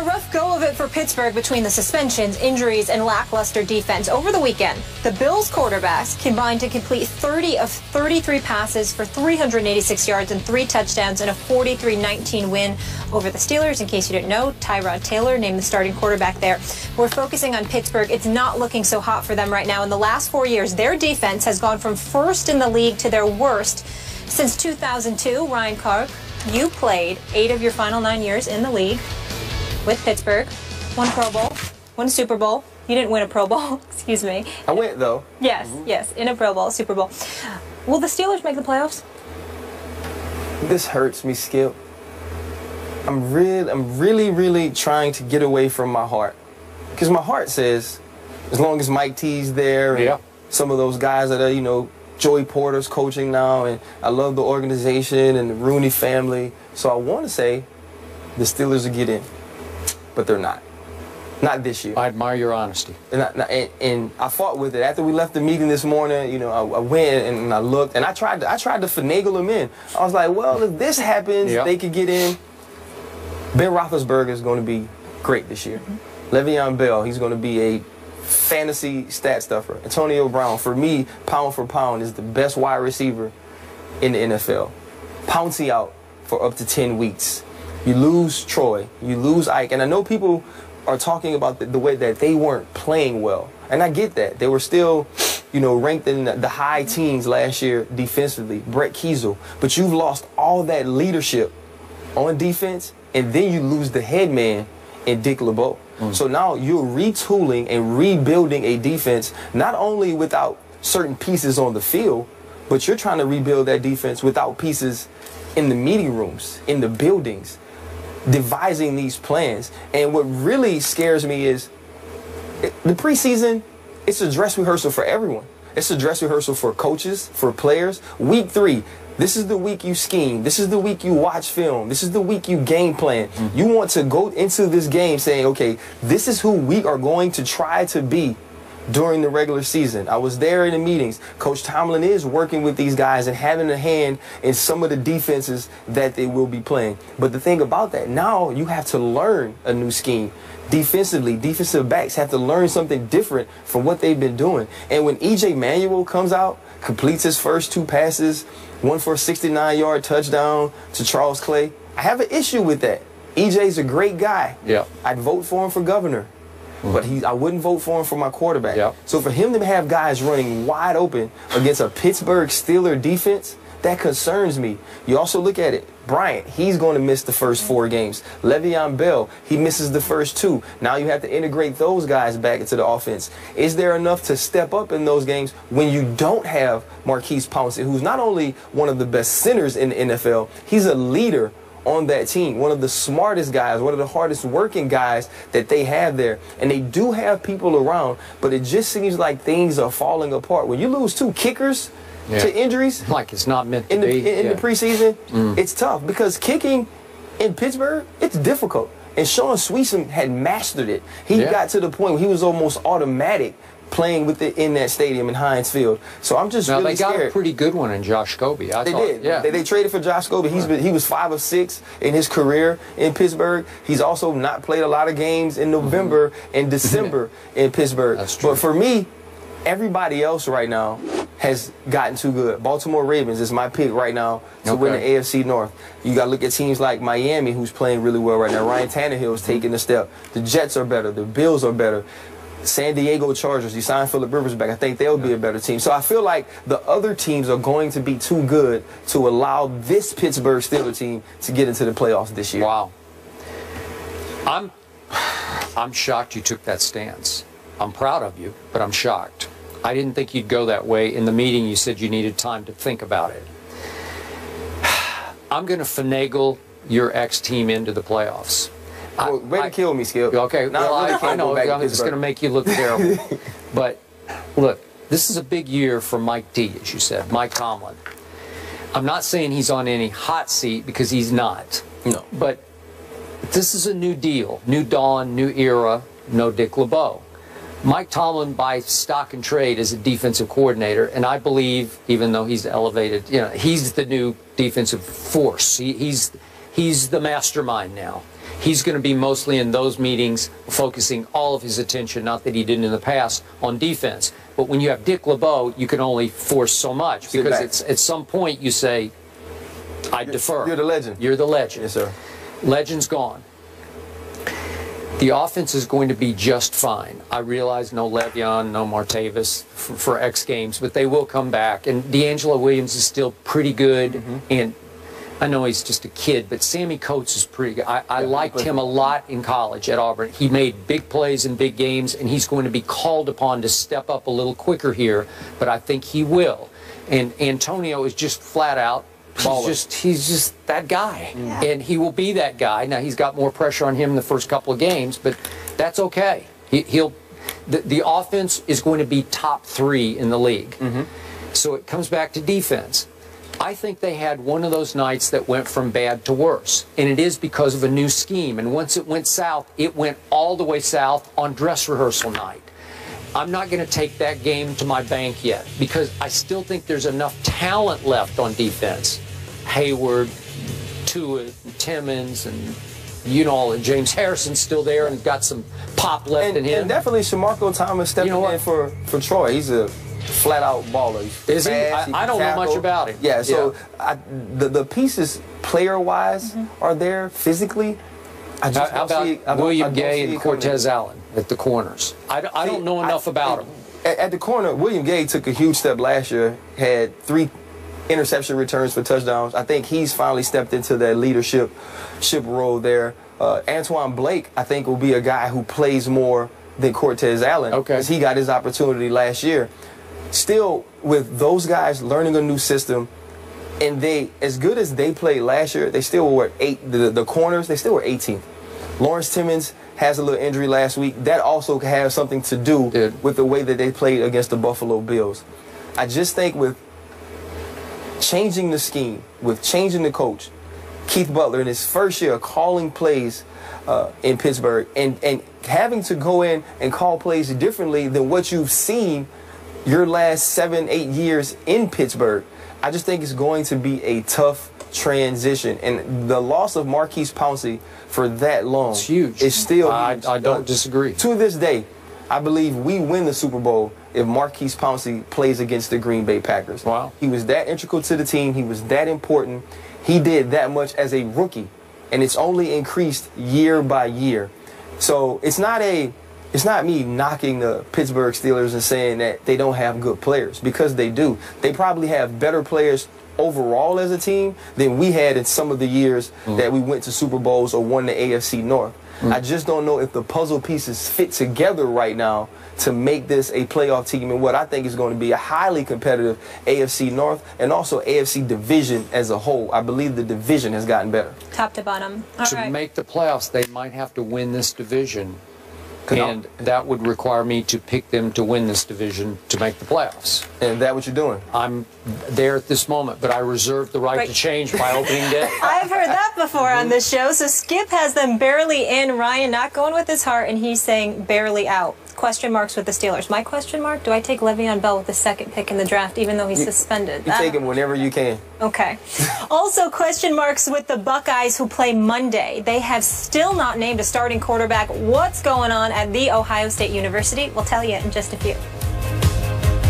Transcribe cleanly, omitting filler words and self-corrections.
a rough go of it for Pittsburgh between the suspensions, injuries, and lackluster defense. Over the weekend, the Bills quarterbacks combined to complete 30 of 33 passes for 386 yards and 3 touchdowns in a 43-19 win over the Steelers. In case you didn't know, Tyrod Taylor named the starting quarterback there. We're focusing on Pittsburgh. It's not looking so hot for them right now. In the last 4 years, their defense has gone from first in the league to their worst since 2002. Ryan Clark, you played 8 of your final 9 years in the league with Pittsburgh, won Pro Bowl, won Super Bowl. You didn't win a Pro Bowl, excuse me. I went, though. Yes, yes, in a Pro Bowl, Super Bowl. Will the Steelers make the playoffs? This hurts me, Skip. I'm really trying to get away from my heart. Because my heart says, as long as Mike T's there, and some of those guys that are, you know, Joey Porter's coaching now, and I love the organization and the Rooney family. So I want to say the Steelers will get in, but they're not. Not this year. I admire your honesty. And I fought with it. After we left the meeting this morning, you know, I went and I looked, and I tried to finagle them in. I was like, well, if this happens, they could get in. Ben Roethlisberger is going to be great this year. Le'Veon Bell, he's going to be a fantasy stat stuffer. Antonio Brown, for me, pound for pound, is the best wide receiver in the NFL. Pouncey out for up to 10 weeks. You lose Troy, you lose Ike, and I know people are talking about the way that they weren't playing well, and I get that. They were still, you know, ranked in the high teens last year defensively, Brett Kiesel, but you've lost all that leadership on defense, and then you lose the head man in Dick LeBeau. So now you're retooling and rebuilding a defense, not only without certain pieces on the field, but you're trying to rebuild that defense without pieces in the meeting rooms, in the buildings, devising these plans. And what really scares me is the preseason, it's a dress rehearsal for everyone. It's a dress rehearsal for coaches, for players. Week 3, this is the week you scheme. This is the week you watch film. This is the week you game plan. You want to go into this game saying, okay, this is who we are going to try to be during the regular season. I was there in the meetings. Coach Tomlin is working with these guys and having a hand in some of the defenses that they will be playing. But the thing about that, now you have to learn a new scheme. Defensively, defensive backs have to learn something different from what they've been doing. And when E.J. Manuel comes out, completes his first 2 passes, one for a 69-yard touchdown to Charles Clay, I have an issue with that. E.J.'s a great guy. I'd vote for him for governor. But I wouldn't vote for him for my quarterback. So for him to have guys running wide open against a Pittsburgh Steelers defense, that concerns me. You also look at it. Bryant, he's going to miss the first 4 games. Le'Veon Bell, he misses the first 2. Now you have to integrate those guys back into the offense. Is there enough to step up in those games when you don't have Marquise Pouncey, who's not only one of the best centers in the NFL, he's a leader on that team, one of the smartest guys, one of the hardest working guys that they have there. And they do have people around, but it just seems like things are falling apart. When you lose 2 kickers to injuries, like it's not meant to be in the preseason, it's tough because kicking in Pittsburgh, it's difficult. And Sean Sweetson had mastered it. He got to the point where he was almost automatic playing with it in that stadium in Heinz Field. So I'm just really scared. They got a pretty good one in Josh Scobie. They did. They traded for Josh Scobie. He was 5 of 6 in his career in Pittsburgh. He's also not played a lot of games in November and December in Pittsburgh. That's true. But for me, everybody else right now has gotten too good. Baltimore Ravens is my pick right now to win the AFC North. You got to look at teams like Miami, who's playing really well right now. Ryan Tannehill is taking a step. The Jets are better. The Bills are better. San Diego Chargers, you signed Phillip Rivers back. I think they'll be a better team. So I feel like the other teams are going to be too good to allow this Pittsburgh Steelers team to get into the playoffs this year. Wow. I'm shocked you took that stance. I'm proud of you, but I'm shocked. I didn't think you'd go that way. In the meeting, you said you needed time to think about it. I'm going to finagle your ex-team into the playoffs. Way to kill me, Skip. Okay, well, I know it's going to make you look terrible. But, look, this is a big year for Mike T, as you said, Mike Tomlin. I'm not saying he's on any hot seat because he's not. No. But this is a new deal, new dawn, new era, no Dick LeBeau. Mike Tomlin buys stock and trade as a defensive coordinator, and I believe, even though he's elevated, he's the new defensive force. He's the mastermind now. He's going to be mostly in those meetings, focusing all of his attention, not that he didn't in the past, on defense. But when you have Dick LeBeau, you can only force so much, because it's, at some point you say, I defer. You're the legend. You're the legend. Yes, sir. Legend's gone. The offense is going to be just fine. I realize no Le'Veon, no Martavis for X Games, but they will come back. And D'Angelo Williams is still pretty good. And I know he's just a kid, but Sammy Coates is pretty good. I liked him a lot in college at Auburn. He made big plays in big games, and he's going to be called upon to step up a little quicker here, but I think he will. And Antonio is just flat out, he's just that guy. And he will be that guy. Now, he's got more pressure on him in the first couple of games, but that's okay. The offense is going to be top 3 in the league. So it comes back to defense. I think they had one of those nights that went from bad to worse, and it is because of a new scheme. And once it went south, it went all the way south on dress rehearsal night. I'm not going to take that game to my bank yet, because I still think there's enough talent left on defense. Hayward, Tua, Timmons, and James Harrison's still there and got some pop left in him. And definitely Shamarko Thomas stepping in for Troy. He's a flat-out baller. Is he? I don't know much about him. Yeah, so the pieces player-wise are there physically. How about William Gay and Cortez Allen at the corners? I don't know enough about them. At the corner, William Gay took a huge step last year, had 3 interception returns for touchdowns. I think he's finally stepped into that leadership role there. Antoine Blake, I think, will be a guy who plays more than Cortez Allen, because he got his opportunity last year. Still, with those guys learning a new system, and they, as good as they played last year, they still were the corners, they still were 18th. Lawrence Timmons has a little injury last week. That also has something to do with the way that they played against the Buffalo Bills. I just think with changing the scheme, with changing the coach, Keith Butler in his first year calling plays in Pittsburgh, and having to go in and call plays differently than what you've seen your last 7-8 years in Pittsburgh, I just think it's going to be a tough transition. And the loss of Marquise Pouncey for that long is huge. It's still huge. I don't disagree. To this day, I believe we win the Super Bowl if Marquise Pouncey plays against the Green Bay Packers. Wow. He was that integral to the team. He was that important. He did that much as a rookie, and it's only increased year by year. So it's not me knocking the Pittsburgh Steelers and saying that they don't have good players, because they do. They probably have better players overall as a team than we had in some of the years that we went to Super Bowls or won the AFC North. I just don't know if the puzzle pieces fit together right now to make this a playoff team in what I think is going to be a highly competitive AFC North and also AFC division as a whole. I believe the division has gotten better. Top to bottom. To make the playoffs, they might have to win this division. And that would require me to pick them to win this division to make the playoffs. And that's what you're doing? I'm there at this moment, but I reserve the right to change by opening day. I've heard that before on this show. So Skip has them barely in, Ryan not going with his heart, and he's saying barely out. Question marks with the Steelers. My question mark, do I take Le'Veon Bell with the 2nd pick in the draft, even though he's suspended? You take him whenever you can. Okay. Also, question marks with the Buckeyes, who play Monday. They have still not named a starting quarterback. What's going on at The Ohio State University? We'll tell you in just a few.